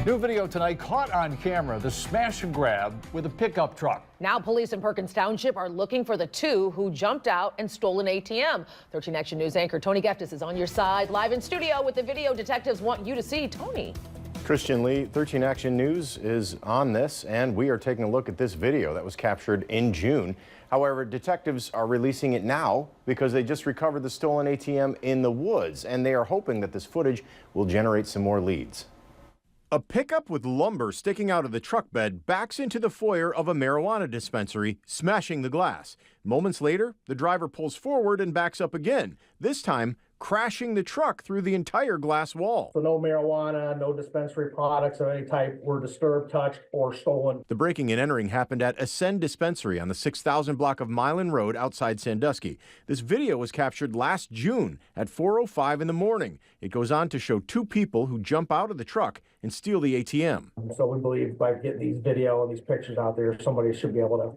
New video tonight caught on camera the smash and grab with a pickup truck. Now police in Perkins Township are looking for the two who jumped out and stole an ATM. 13 Action News anchor Tony Geftis is on your side live in studio with the video detectives want you to see. Tony. Christian Lee, 13 Action News is on this, and we are taking a look at this video that was captured in June. However, detectives are releasing it now because they just recovered the stolen ATM in the woods, and they are hoping that this footage will generate some more leads. A pickup with lumber sticking out of the truck bed backs into the foyer of a marijuana dispensary, smashing the glass. Moments later, the driver pulls forward and backs up again, this time crashing the truck through the entire glass wall. So no marijuana, no dispensary products of any type were disturbed, touched, or stolen. The breaking and entering happened at Ascend Dispensary on the 6000 block of Milan Road outside Sandusky. This video was captured last June at 4:05 in the morning. It goes on to show two people who jump out of the truck and steal the ATM. So we believe by getting these video and these pictures out there, somebody should be able to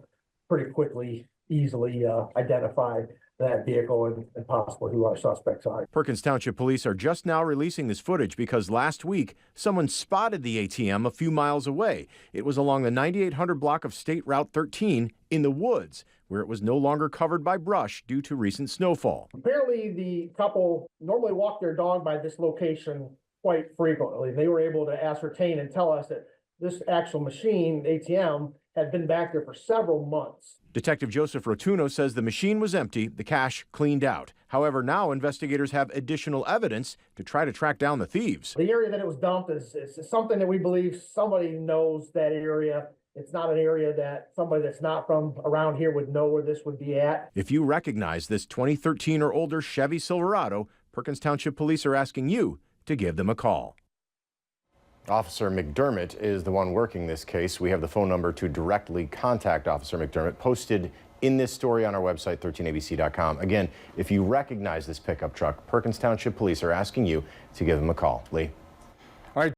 pretty quickly, easily identify that vehicle and possibly who our suspects are. Perkins Township Police are just now releasing this footage because last week someone spotted the ATM a few miles away. It was along the 9800 block of State Route 13 in the woods, where it was no longer covered by brush due to recent snowfall. Apparently the couple normally walk their dog by this location quite frequently. They were able to ascertain and tell us that this actual machine, ATM, had been back there for several months. Detective Joseph Rotuno says the machine was empty, the cash cleaned out. However, now investigators have additional evidence to try to track down the thieves. The area that it was dumped is something that we believe somebody knows that area. It's not an area that somebody that's not from around here would know where this would be at. If you recognize this 2013 or older Chevy Silverado, Perkins Township Police are asking you to give them a call. Officer McDermott is the one working this case. We have the phone number to directly contact Officer McDermott posted in this story on our website, 13abc.com. Again, if you recognize this pickup truck, Perkins Township Police are asking you to give them a call. Lee?